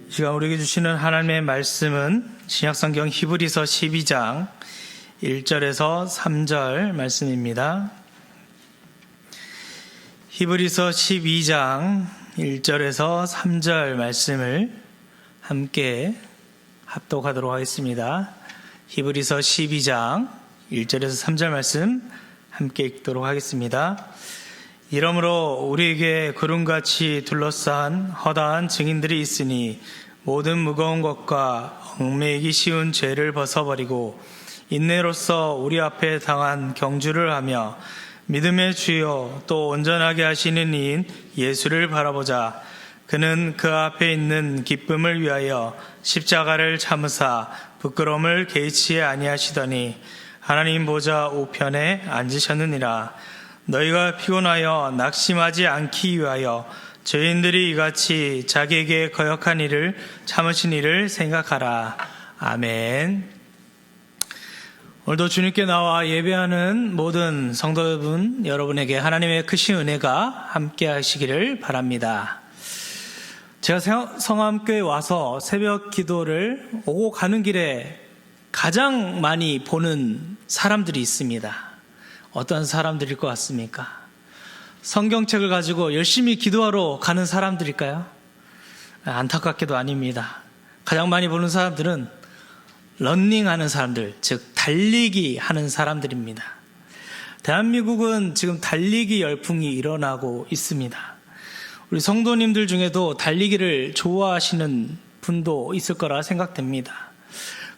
이 시간 우리에게 주시는 하나님의 말씀은 신약성경 히브리서 12장 1절에서 3절 말씀입니다. 히브리서 12장 1절에서 3절 말씀을 함께 합독하도록 하겠습니다. 히브리서 12장 1절에서 3절 말씀 함께 읽도록 하겠습니다. 이러므로 우리에게 구름같이 둘러싼 허다한 증인들이 있으니 모든 무거운 것과 얽매이기 쉬운 죄를 벗어버리고 인내로써 우리 앞에 당한 경주를 하며 믿음의 주요 또 온전하게 하시는 이인 예수를 바라보자. 그는 그 앞에 있는 기쁨을 위하여 십자가를 참으사 부끄러움을 개의치 아니하시더니 하나님 보좌 우편에 앉으셨느니라. 너희가 피곤하여 낙심하지 않기 위하여 죄인들이 이같이 자기에게 거역한 일을 참으신 일을 생각하라. 아멘. 오늘도 주님께 나와 예배하는 모든 성도 여러분에게 하나님의 크신 은혜가 함께 하시기를 바랍니다. 제가 성함교회에 와서 새벽 기도를 오고 가는 길에 가장 많이 보는 사람들이 있습니다. 어떤 사람들일 것 같습니까? 성경책을 가지고 열심히 기도하러 가는 사람들일까요? 안타깝게도 아닙니다. 가장 많이 보는 사람들은 러닝하는 사람들, 즉 달리기 하는 사람들입니다. 대한민국은 지금 달리기 열풍이 일어나고 있습니다. 우리 성도님들 중에도 달리기를 좋아하시는 분도 있을 거라 생각됩니다.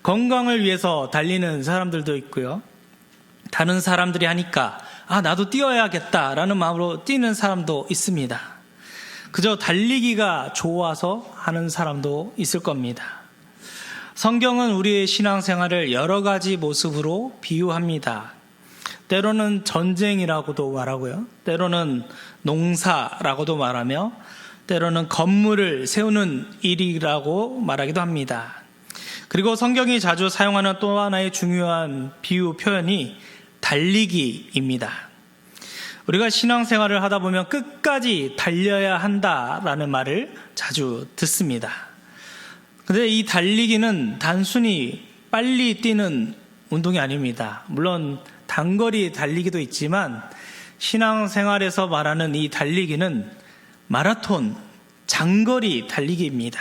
건강을 위해서 달리는 사람들도 있고요. 다른 사람들이 하니까 나도 뛰어야겠다라는 마음으로 뛰는 사람도 있습니다. 그저 달리기가 좋아서 하는 사람도 있을 겁니다. 성경은 우리의 신앙생활을 여러 가지 모습으로 비유합니다. 때로는 전쟁이라고도 말하고요. 때로는 농사라고도 말하며 때로는 건물을 세우는 일이라고 말하기도 합니다. 그리고 성경이 자주 사용하는 또 하나의 중요한 비유 표현이 달리기입니다. 우리가 신앙생활을 하다 보면 끝까지 달려야 한다라는 말을 자주 듣습니다. 그런데 이 달리기는 단순히 빨리 뛰는 운동이 아닙니다. 물론 단거리 달리기도 있지만 신앙생활에서 말하는 이 달리기는 마라톤, 장거리 달리기입니다.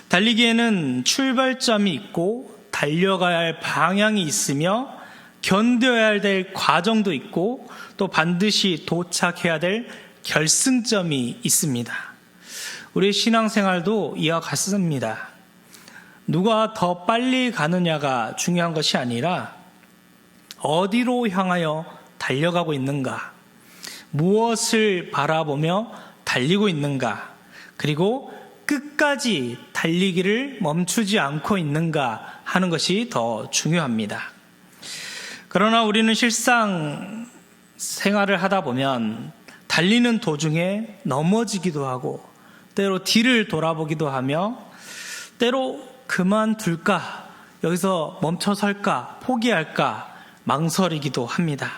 달리기에는 출발점이 있고 달려가야 할 방향이 있으며 견뎌야 될 과정도 있고 또 반드시 도착해야 될 결승점이 있습니다. 우리의 신앙생활도 이와 같습니다. 누가 더 빨리 가느냐가 중요한 것이 아니라 어디로 향하여 달려가고 있는가, 무엇을 바라보며 달리고 있는가, 그리고 끝까지 달리기를 멈추지 않고 있는가 하는 것이 더 중요합니다. 그러나 우리는 실상 생활을 하다 보면 달리는 도중에 넘어지기도 하고 때로 뒤를 돌아보기도 하며 때로 그만둘까, 여기서 멈춰설까, 포기할까 망설이기도 합니다.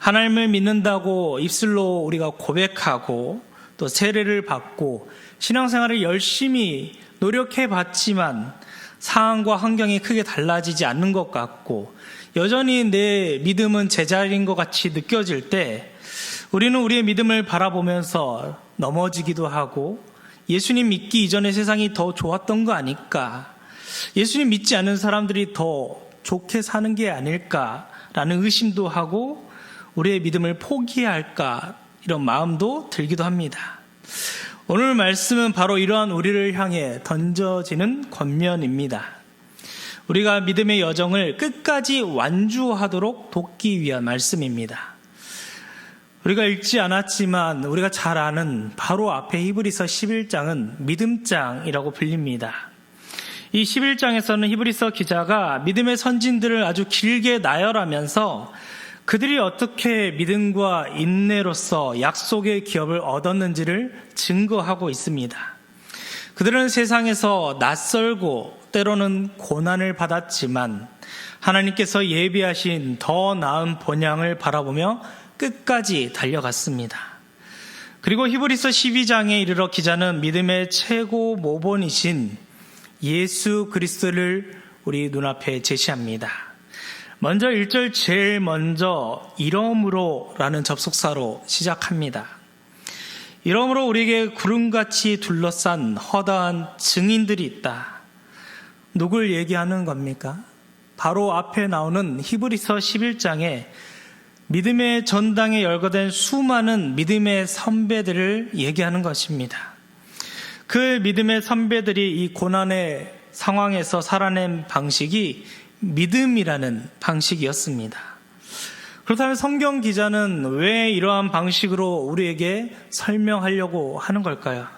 하나님을 믿는다고 입술로 우리가 고백하고 또 세례를 받고 신앙생활을 열심히 노력해 봤지만 상황과 환경이 크게 달라지지 않는 것 같고 여전히 내 믿음은 제자리인 것 같이 느껴질 때 우리는 우리의 믿음을 바라보면서 넘어지기도 하고 예수님 믿기 이전의 세상이 더 좋았던 거 아닐까, 예수님 믿지 않는 사람들이 더 좋게 사는 게 아닐까라는 의심도 하고 우리의 믿음을 포기할까 이런 마음도 들기도 합니다. 오늘 말씀은 바로 이러한 우리를 향해 던져지는 권면입니다. 우리가 믿음의 여정을 끝까지 완주하도록 돕기 위한 말씀입니다. 우리가 읽지 않았지만 우리가 잘 아는 바로 앞에 히브리서 11장은 믿음장이라고 불립니다. 이 11장에서는 히브리서 기자가 믿음의 선진들을 아주 길게 나열하면서 그들이 어떻게 믿음과 인내로서 약속의 기업을 얻었는지를 증거하고 있습니다. 그들은 세상에서 낯설고 때로는 고난을 받았지만 하나님께서 예비하신 더 나은 본향을 바라보며 끝까지 달려갔습니다. 그리고 히브리서 12장에 이르러 기자는 믿음의 최고 모본이신 예수 그리스도를 우리 눈앞에 제시합니다. 먼저 1절 제일 먼저 이러므로 라는 접속사로 시작합니다. 이러므로 우리에게 구름같이 둘러싼 허다한 증인들이 있다. 누굴 얘기하는 겁니까? 바로 앞에 나오는 히브리서 11장에 믿음의 전당에 열거된 수많은 믿음의 선배들을 얘기하는 것입니다. 그 믿음의 선배들이 이 고난의 상황에서 살아낸 방식이 믿음이라는 방식이었습니다. 그렇다면 성경 기자는 왜 이러한 방식으로 우리에게 설명하려고 하는 걸까요?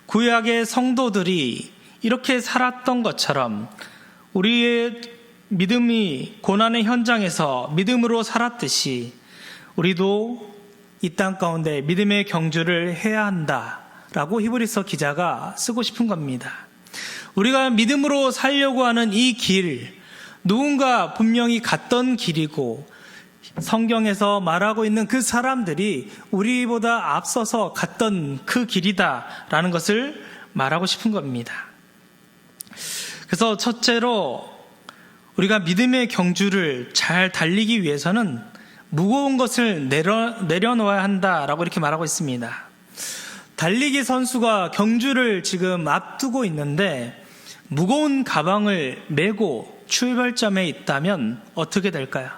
구약의 성도들이 이렇게 살았던 것처럼 우리의 믿음이 고난의 현장에서 믿음으로 살았듯이 우리도 이 땅 가운데 믿음의 경주를 해야 한다라고 히브리서 기자가 쓰고 싶은 겁니다. 우리가 믿음으로 살려고 하는 이 길, 누군가 분명히 갔던 길이고 성경에서 말하고 있는 그 사람들이 우리보다 앞서서 갔던 그 길이다라는 것을 말하고 싶은 겁니다. 그래서 첫째로 우리가 믿음의 경주를 잘 달리기 위해서는 무거운 것을 내려놓아야 한다라고 이렇게 말하고 있습니다. 달리기 선수가 경주를 지금 앞두고 있는데 무거운 가방을 메고 출발점에 있다면 어떻게 될까요?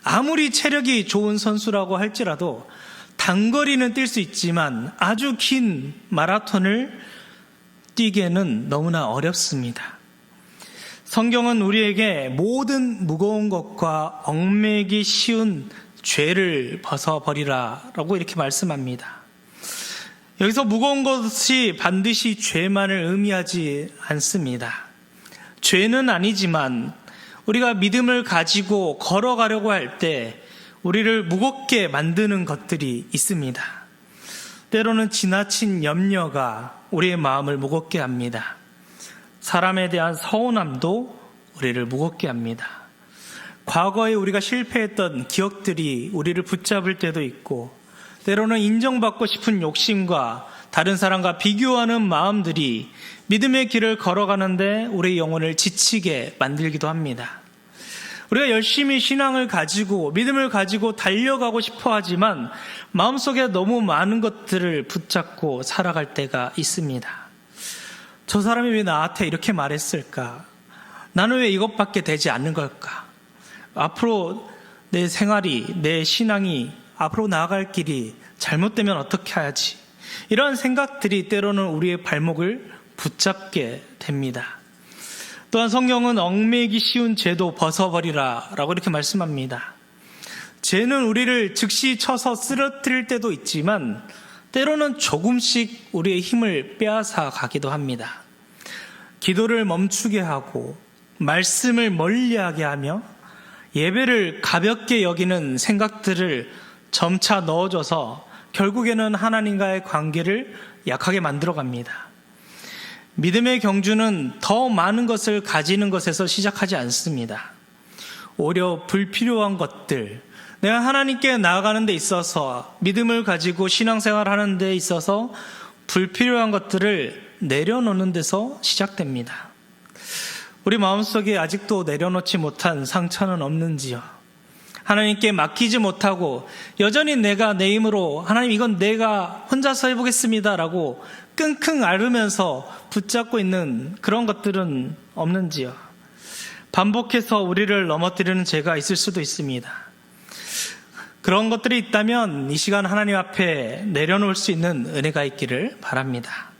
아무리 체력이 좋은 선수라고 할지라도 단거리는 뛸 수 있지만 아주 긴 마라톤을 뛰기에는 너무나 어렵습니다. 성경은 우리에게 모든 무거운 것과 얽매기 쉬운 죄를 벗어버리라 라고 이렇게 말씀합니다. 여기서 무거운 것이 반드시 죄만을 의미하지 않습니다. 죄는 아니지만 우리가 믿음을 가지고 걸어가려고 할 때 우리를 무겁게 만드는 것들이 있습니다. 때로는 지나친 염려가 우리의 마음을 무겁게 합니다. 사람에 대한 서운함도 우리를 무겁게 합니다. 과거에 우리가 실패했던 기억들이 우리를 붙잡을 때도 있고 때로는 인정받고 싶은 욕심과 다른 사람과 비교하는 마음들이 믿음의 길을 걸어가는데 우리의 영혼을 지치게 만들기도 합니다. 우리가 열심히 신앙을 가지고 믿음을 가지고 달려가고 싶어 하지만 마음속에 너무 많은 것들을 붙잡고 살아갈 때가 있습니다. 저 사람이 왜 나한테 이렇게 말했을까? 나는 왜 이것밖에 되지 않는 걸까? 앞으로 내 생활이, 내 신앙이, 앞으로 나아갈 길이 잘못되면 어떻게 하지? 이런 생각들이 때로는 우리의 발목을 붙잡게 됩니다. 또한 성경은 얽매이기 쉬운 죄도 벗어버리라 라고 이렇게 말씀합니다. 죄는 우리를 즉시 쳐서 쓰러뜨릴 때도 있지만 때로는 조금씩 우리의 힘을 빼앗아 가기도 합니다. 기도를 멈추게 하고 말씀을 멀리하게 하며 예배를 가볍게 여기는 생각들을 점차 넣어줘서 결국에는 하나님과의 관계를 약하게 만들어갑니다. 믿음의 경주는 더 많은 것을 가지는 것에서 시작하지 않습니다. 오히려 불필요한 것들, 내가 하나님께 나아가는 데 있어서 믿음을 가지고 신앙생활하는 데 있어서 불필요한 것들을 내려놓는 데서 시작됩니다. 우리 마음속에 아직도 내려놓지 못한 상처는 없는지요? 하나님께 맡기지 못하고 여전히 내가 내 힘으로 하나님 이건 내가 혼자서 해보겠습니다 라고 끙끙 앓으면서 붙잡고 있는 그런 것들은 없는지요? 반복해서 우리를 넘어뜨리는 죄가 있을 수도 있습니다. 그런 것들이 있다면 이 시간 하나님 앞에 내려놓을 수 있는 은혜가 있기를 바랍니다.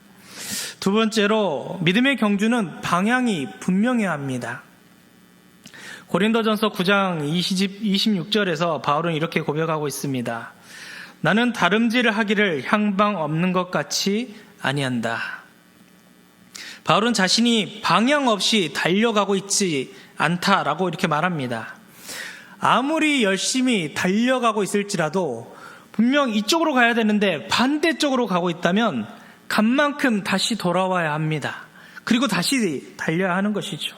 두 번째로 믿음의 경주는 방향이 분명해야 합니다. 고린도전서 9장 26절에서 바울은 이렇게 고백하고 있습니다. 나는 다름질을 하기를 향방 없는 것 같이 아니한다. 바울은 자신이 방향 없이 달려가고 있지 않다라고 이렇게 말합니다. 아무리 열심히 달려가고 있을지라도 분명 이쪽으로 가야 되는데 반대쪽으로 가고 있다면 간 만큼 다시 돌아와야 합니다. 그리고 다시 달려야 하는 것이죠.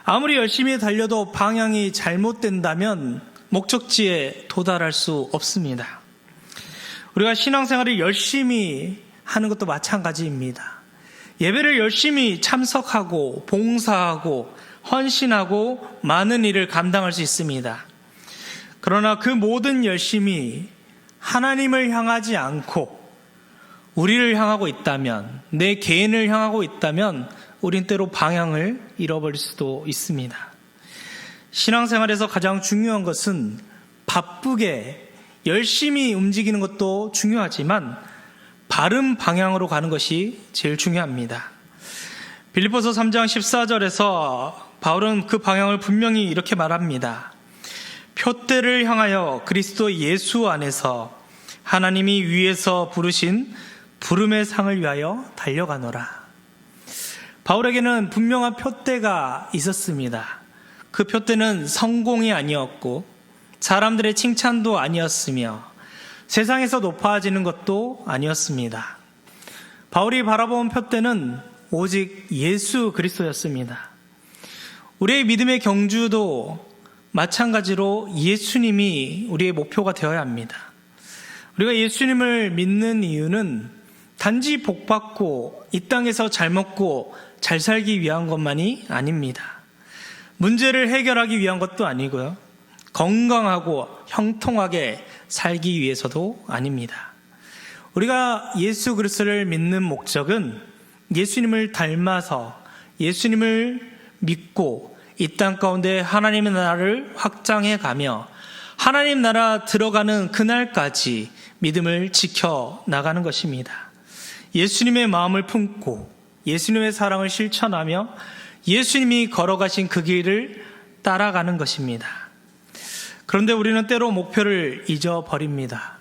아무리 열심히 달려도 방향이 잘못된다면 목적지에 도달할 수 없습니다. 우리가 신앙생활을 열심히 하는 것도 마찬가지입니다. 예배를 열심히 참석하고 봉사하고 헌신하고 많은 일을 감당할 수 있습니다. 그러나 그 모든 열심이 하나님을 향하지 않고 우리를 향하고 있다면, 내 개인을 향하고 있다면 우린 때로 방향을 잃어버릴 수도 있습니다. 신앙생활에서 가장 중요한 것은 바쁘게 열심히 움직이는 것도 중요하지만 바른 방향으로 가는 것이 제일 중요합니다. 빌립보서 3장 14절에서 바울은 그 방향을 분명히 이렇게 말합니다. 표대를 향하여 그리스도 예수 안에서 하나님이 위에서 부르신 부름의 상을 위하여 달려가노라. 바울에게는 분명한 표대가 있었습니다. 그 표대는 성공이 아니었고 사람들의 칭찬도 아니었으며 세상에서 높아지는 것도 아니었습니다. 바울이 바라본 표대는 오직 예수 그리스도였습니다. 우리의 믿음의 경주도 마찬가지로 예수님이 우리의 목표가 되어야 합니다. 우리가 예수님을 믿는 이유는 단지 복받고 이 땅에서 잘 먹고 잘 살기 위한 것만이 아닙니다. 문제를 해결하기 위한 것도 아니고요. 건강하고 형통하게 살기 위해서도 아닙니다. 우리가 예수 그리스도를 믿는 목적은 예수님을 닮아서 예수님을 믿고 이 땅 가운데 하나님의 나라를 확장해 가며 하나님 나라 들어가는 그날까지 믿음을 지켜 나가는 것입니다. 예수님의 마음을 품고 예수님의 사랑을 실천하며 예수님이 걸어가신 그 길을 따라가는 것입니다. 그런데 우리는 때로 목표를 잊어버립니다.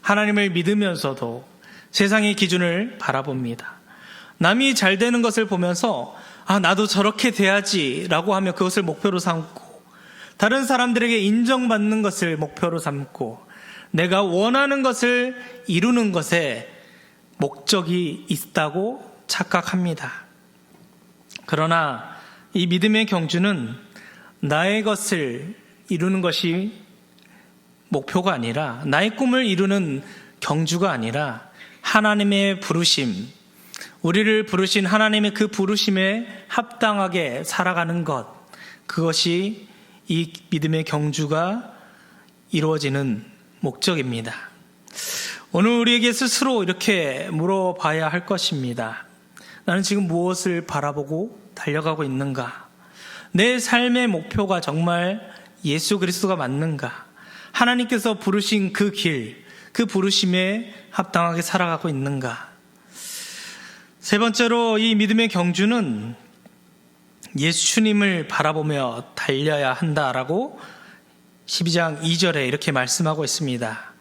하나님을 믿으면서도 세상의 기준을 바라봅니다. 남이 잘 되는 것을 보면서 나도 저렇게 돼야지 라고 하며 그것을 목표로 삼고 다른 사람들에게 인정받는 것을 목표로 삼고 내가 원하는 것을 이루는 것에 목적이 있다고 착각합니다. 그러나 이 믿음의 경주는 나의 것을 이루는 것이 목표가 아니라 나의 꿈을 이루는 경주가 아니라 하나님의 부르심, 우리를 부르신 하나님의 그 부르심에 합당하게 살아가는 것, 그것이 이 믿음의 경주가 이루어지는 목적입니다. 오늘 우리에게 스스로 이렇게 물어봐야 할 것입니다. 나는 지금 무엇을 바라보고 달려가고 있는가? 내 삶의 목표가 정말 예수 그리스도가 맞는가? 하나님께서 부르신 그 길, 그 부르심에 합당하게 살아가고 있는가? 세 번째로 이 믿음의 경주는 예수님을 바라보며 달려야 한다라고 12장 2절에 이렇게 말씀하고 있습니다.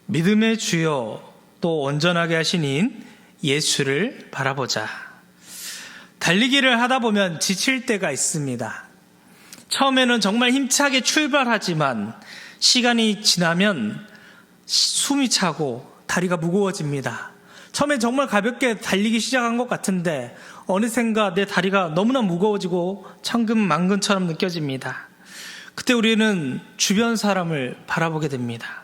믿음의 주요 또 온전하게 하시닌 예수를 바라보자. 달리기를 하다 보면 지칠 때가 있습니다. 처음에는 정말 힘차게 출발하지만 시간이 지나면 숨이 차고 다리가 무거워집니다. 처음에 정말 가볍게 달리기 시작한 것 같은데 어느샌가 내 다리가 너무나 무거워지고 천근만근처럼 느껴집니다. 그때 우리는 주변 사람을 바라보게 됩니다.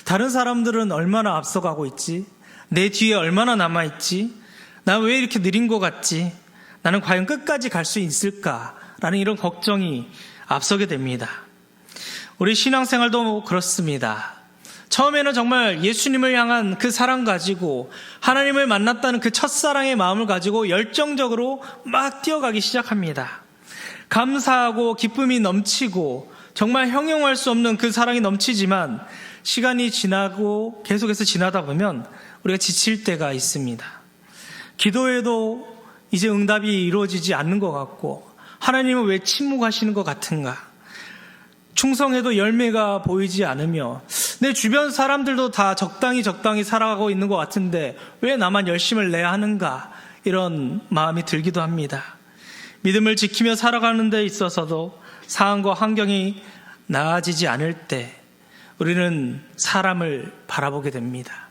다른 사람들은 얼마나 앞서가고 있지? 내 뒤에 얼마나 남아있지? 나 왜 이렇게 느린 것 같지? 나는 과연 끝까지 갈 수 있을까? 라는 이런 걱정이 앞서게 됩니다. 우리 신앙생활도 그렇습니다. 처음에는 정말 예수님을 향한 그 사랑 가지고 하나님을 만났다는 그 첫사랑의 마음을 가지고 열정적으로 막 뛰어가기 시작합니다. 감사하고 기쁨이 넘치고 정말 형용할 수 없는 그 사랑이 넘치지만 시간이 지나고 계속해서 지나다 보면 우리가 지칠 때가 있습니다. 기도에도 이제 응답이 이루어지지 않는 것 같고 하나님은 왜 침묵하시는 것 같은가? 충성해도 열매가 보이지 않으며 내 주변 사람들도 다 적당히 살아가고 있는 것 같은데 왜 나만 열심을 내야 하는가? 이런 마음이 들기도 합니다. 믿음을 지키며 살아가는 데 있어서도 상황과 환경이 나아지지 않을 때 우리는 사람을 바라보게 됩니다.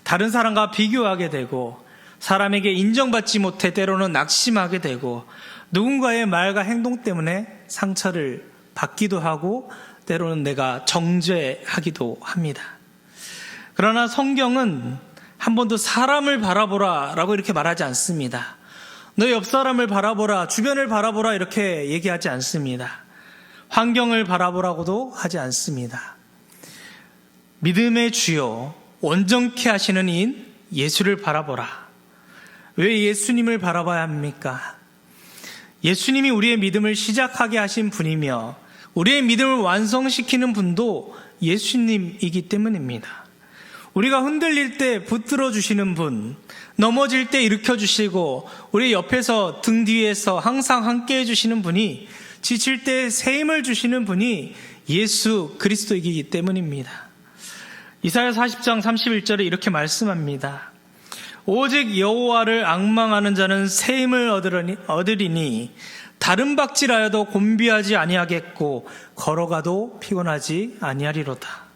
다른 사람과 비교하게 되고 사람에게 인정받지 못해 때로는 낙심하게 되고 누군가의 말과 행동 때문에 상처를 받기도 하고 때로는 내가 정죄하기도 합니다. 그러나 성경은 한 번도 사람을 바라보라 라고 이렇게 말하지 않습니다. 너 옆 사람을 바라보라, 주변을 바라보라 이렇게 얘기하지 않습니다. 환경을 바라보라고도 하지 않습니다. 믿음의 주요, 온전케 하시는 이인 예수를 바라보라. 왜 예수님을 바라봐야 합니까? 예수님이 우리의 믿음을 시작하게 하신 분이며 우리의 믿음을 완성시키는 분도 예수님이기 때문입니다. 우리가 흔들릴 때 붙들어 주시는 분, 넘어질 때 일으켜 주시고 우리 옆에서 등 뒤에서 항상 함께 해주시는 분이, 지칠 때 새 힘을 주시는 분이 예수 그리스도이기 때문입니다. 이사야 40장 31절에 이렇게 말씀합니다. 오직 여호와를 앙망하는 자는 새 힘을 얻으리니 다른 박질하여도 곤비하지 아니하겠고 걸어가도 피곤하지 아니하리로다.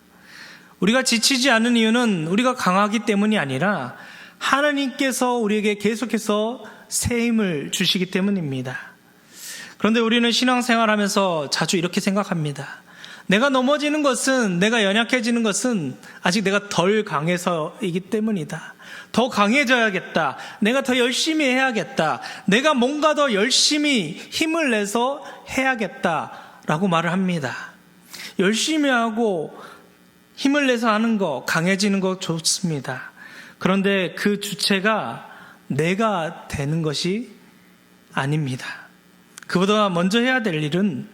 우리가 지치지 않는 이유는 우리가 강하기 때문이 아니라 하나님께서 우리에게 계속해서 새 힘을 주시기 때문입니다. 그런데 우리는 신앙생활하면서 자주 이렇게 생각합니다. 내가 넘어지는 것은, 내가 연약해지는 것은 아직 내가 덜 강해서이기 때문이다. 더 강해져야겠다. 내가 더 열심히 해야겠다. 내가 뭔가 더 열심히 힘을 내서 해야겠다라고 말을 합니다. 열심히 하고 힘을 내서 하는 거, 강해지는 거 좋습니다. 그런데 그 주체가 내가 되는 것이 아닙니다. 그보다 먼저 해야 될 일은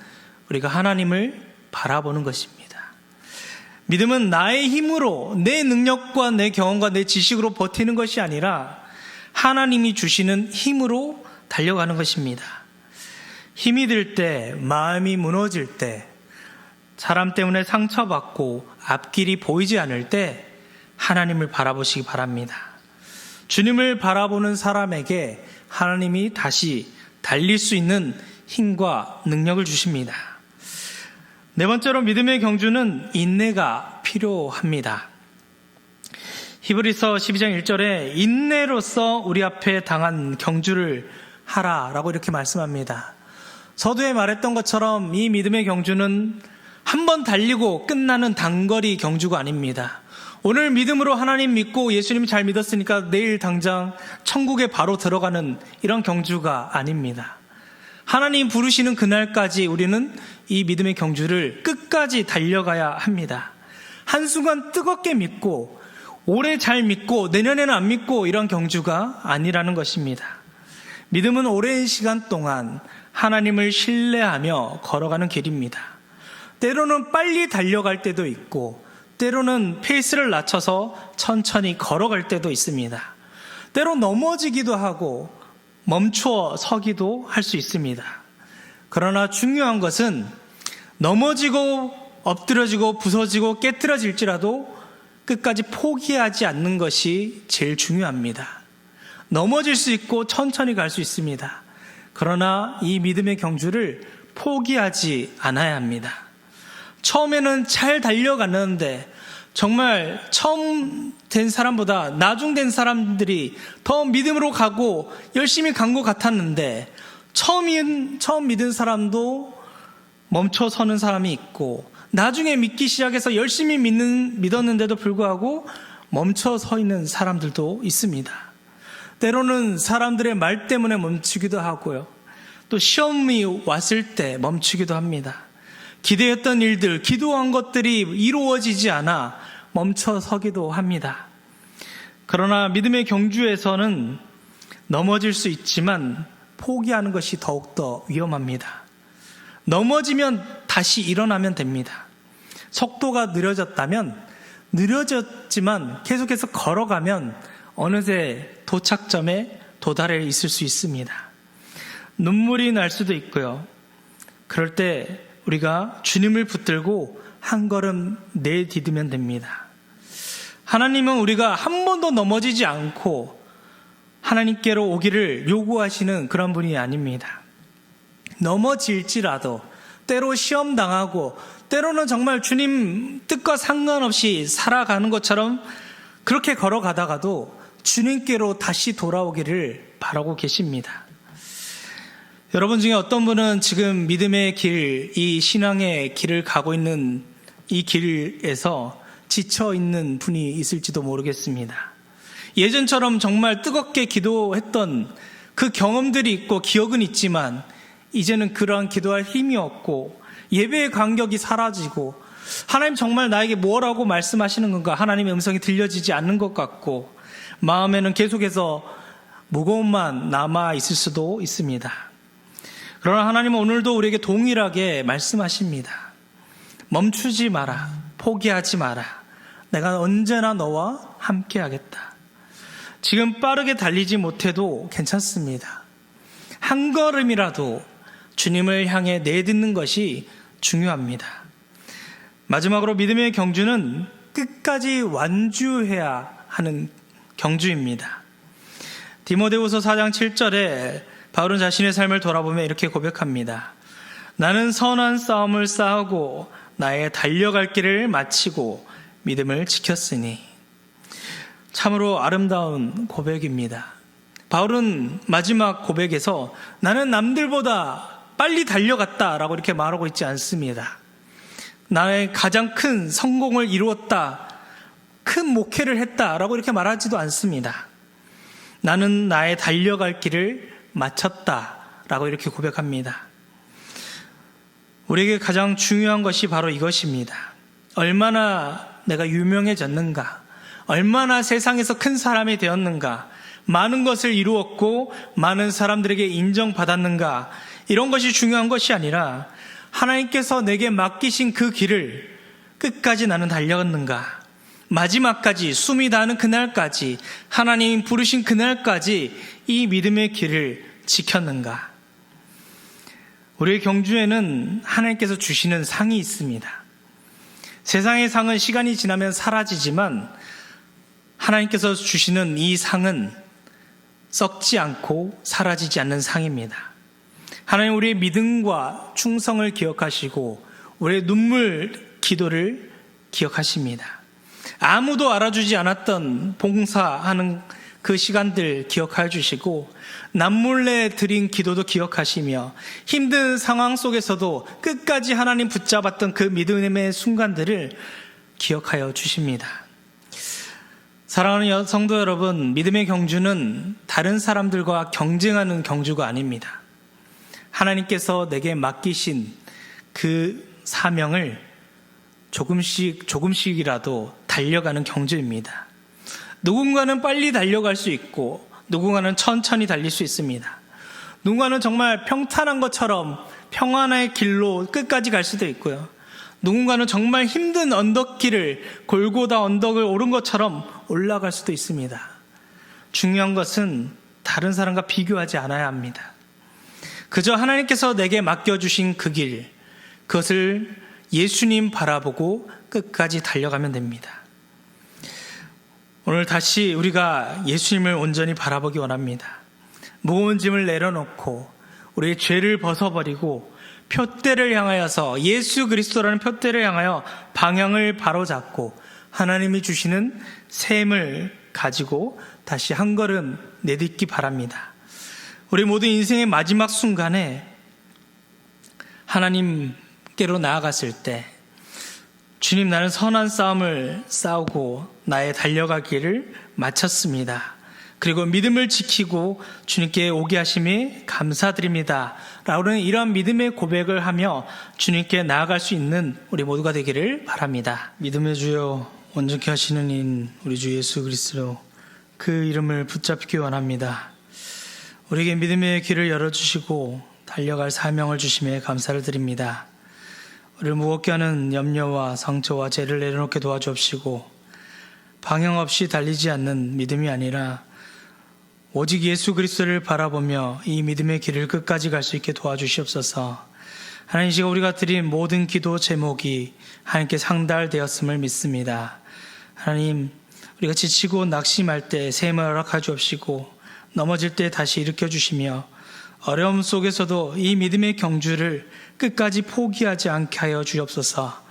우리가 하나님을 바라보는 것입니다. 믿음은 나의 힘으로, 내 능력과 내 경험과 내 지식으로 버티는 것이 아니라 하나님이 주시는 힘으로 달려가는 것입니다. 힘이 들 때, 마음이 무너질 때, 사람 때문에 상처받고 앞길이 보이지 않을 때 하나님을 바라보시기 바랍니다. 주님을 바라보는 사람에게 하나님이 다시 달릴 수 있는 힘과 능력을 주십니다. 네 번째로 믿음의 경주는 인내가 필요합니다. 히브리서 12장 1절에 인내로서 우리 앞에 당한 경주를 하라라고 이렇게 말씀합니다. 서두에 말했던 것처럼 이 믿음의 경주는 한 번 달리고 끝나는 단거리 경주가 아닙니다. 오늘 믿음으로 하나님 믿고 예수님 잘 믿었으니까 내일 당장 천국에 바로 들어가는 이런 경주가 아닙니다. 하나님 부르시는 그날까지 우리는 이 믿음의 경주를 끝까지 달려가야 합니다. 한순간 뜨겁게 믿고 올해 잘 믿고 내년에는 안 믿고 이런 경주가 아니라는 것입니다. 믿음은 오랜 시간 동안 하나님을 신뢰하며 걸어가는 길입니다. 때로는 빨리 달려갈 때도 있고 때로는 페이스를 낮춰서 천천히 걸어갈 때도 있습니다. 때로 넘어지기도 하고 멈추어 서기도 할 수 있습니다. 그러나 중요한 것은 넘어지고 엎드려지고 부서지고 깨트려질지라도 끝까지 포기하지 않는 것이 제일 중요합니다. 넘어질 수 있고 천천히 갈 수 있습니다. 그러나 이 믿음의 경주를 포기하지 않아야 합니다. 처음에는 잘 달려갔는데 정말 처음 된 사람보다 나중된 사람들이 더 믿음으로 가고 열심히 간 것 같았는데 처음 믿은 사람도 멈춰서는 사람이 있고 나중에 믿기 시작해서 열심히 믿었는데도 불구하고 멈춰 서 있는 사람들도 있습니다. 때로는 사람들의 말 때문에 멈추기도 하고요. 또 시험이 왔을 때 멈추기도 합니다. 기대했던 일들, 기도한 것들이 이루어지지 않아 멈춰 서기도 합니다. 그러나 믿음의 경주에서는 넘어질 수 있지만 포기하는 것이 더욱더 위험합니다. 넘어지면 다시 일어나면 됩니다. 속도가 느려졌다면 느려졌지만 계속해서 걸어가면 어느새 도착점에 도달해 있을 수 있습니다. 눈물이 날 수도 있고요. 그럴 때 우리가 주님을 붙들고 한 걸음 내디디면 됩니다. 하나님은 우리가 한 번도 넘어지지 않고 하나님께로 오기를 요구하시는 그런 분이 아닙니다. 넘어질지라도 때로 시험당하고 때로는 정말 주님 뜻과 상관없이 살아가는 것처럼 그렇게 걸어가다가도 주님께로 다시 돌아오기를 바라고 계십니다. 여러분 중에 어떤 분은 지금 믿음의 길, 이 신앙의 길을 가고 있는 이 길에서 지쳐 있는 분이 있을지도 모르겠습니다. 예전처럼 정말 뜨겁게 기도했던 그 경험들이 있고 기억은 있지만 이제는 그러한 기도할 힘이 없고 예배의 간격이 사라지고 하나님 정말 나에게 뭐라고 말씀하시는 건가, 하나님의 음성이 들려지지 않는 것 같고 마음에는 계속해서 무거움만 남아 있을 수도 있습니다. 그러나 하나님은 오늘도 우리에게 동일하게 말씀하십니다. 멈추지 마라, 포기하지 마라, 내가 언제나 너와 함께 하겠다. 지금 빠르게 달리지 못해도 괜찮습니다. 한 걸음이라도 주님을 향해 내딛는 것이 중요합니다. 마지막으로 믿음의 경주는 끝까지 완주해야 하는 경주입니다. 디모데후서 4장 7절에 바울은 자신의 삶을 돌아보며 이렇게 고백합니다. 나는 선한 싸움을 싸우고 나의 달려갈 길을 마치고 믿음을 지켰으니. 참으로 아름다운 고백입니다. 바울은 마지막 고백에서 나는 남들보다 빨리 달려갔다라고 이렇게 말하고 있지 않습니다. 나의 가장 큰 성공을 이루었다, 큰 목회를 했다라고 이렇게 말하지도 않습니다. 나는 나의 달려갈 길을 마쳤다라고 이렇게 고백합니다. 우리에게 가장 중요한 것이 바로 이것입니다. 얼마나 내가 유명해졌는가, 얼마나 세상에서 큰 사람이 되었는가, 많은 것을 이루었고 많은 사람들에게 인정받았는가, 이런 것이 중요한 것이 아니라 하나님께서 내게 맡기신 그 길을 끝까지 나는 달려갔는가, 마지막까지 숨이 닿는 그날까지, 하나님 부르신 그날까지 이 믿음의 길을 지켰는가. 우리의 경주에는 하나님께서 주시는 상이 있습니다. 세상의 상은 시간이 지나면 사라지지만 하나님께서 주시는 이 상은 썩지 않고 사라지지 않는 상입니다. 하나님 우리의 믿음과 충성을 기억하시고 우리의 눈물 기도를 기억하십니다. 아무도 알아주지 않았던 봉사하는 그 시간들 기억해 주시고 남몰래 드린 기도도 기억하시며 힘든 상황 속에서도 끝까지 하나님 붙잡았던 그 믿음의 순간들을 기억하여 주십니다. 사랑하는 성도 여러분, 믿음의 경주는 다른 사람들과 경쟁하는 경주가 아닙니다. 하나님께서 내게 맡기신 그 사명을 조금씩이라도 달려가는 경주입니다. 누군가는 빨리 달려갈 수 있고 누군가는 천천히 달릴 수 있습니다. 누군가는 정말 평탄한 것처럼 평안의 길로 끝까지 갈 수도 있고요. 누군가는 정말 힘든 언덕길을 골고다 언덕을 오른 것처럼 올라갈 수도 있습니다. 중요한 것은 다른 사람과 비교하지 않아야 합니다. 그저 하나님께서 내게 맡겨주신 그 길, 그것을 예수님 바라보고 끝까지 달려가면 됩니다. 오늘 다시 우리가 예수님을 온전히 바라보기 원합니다. 무거운 짐을 내려놓고 우리의 죄를 벗어버리고 표대를 향하여서, 예수 그리스도라는 표대를 향하여 방향을 바로잡고 하나님이 주시는 샘을 가지고 다시 한 걸음 내딛기 바랍니다. 우리 모두 인생의 마지막 순간에 하나님께로 나아갔을 때 주님, 나는 선한 싸움을 싸우고 나의 달려가기를 마쳤습니다. 그리고 믿음을 지키고 주님께 오게 하심에 감사드립니다 라는 이러한 믿음의 고백을 하며 주님께 나아갈 수 있는 우리 모두가 되기를 바랍니다. 믿음의 주여, 온전케 하시는 인 우리 주 예수 그리스도 그 이름을 붙잡기 원합니다. 우리에게 믿음의 길을 열어주시고 달려갈 사명을 주심에 감사를 드립니다. 우리를 무겁게 하는 염려와 상처와 죄를 내려놓게 도와주옵시고 방향 없이 달리지 않는 믿음이 아니라 오직 예수 그리스도를 바라보며 이 믿음의 길을 끝까지 갈 수 있게 도와주시옵소서. 하나님, 지금 우리가 드린 모든 기도 제목이 하나님께 상달되었음을 믿습니다. 하나님, 우리가 지치고 낙심할 때 샘을 허락하여 주옵시고 넘어질 때 다시 일으켜 주시며 어려움 속에서도 이 믿음의 경주를 끝까지 포기하지 않게 하여 주옵소서.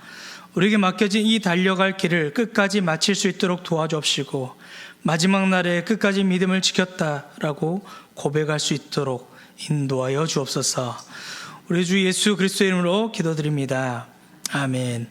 우리에게 맡겨진 이 달려갈 길을 끝까지 마칠 수 있도록 도와주옵시고 마지막 날에 끝까지 믿음을 지켰다라고 고백할 수 있도록 인도하여 주옵소서. 우리 주 예수 그리스도의 이름으로 기도드립니다. 아멘.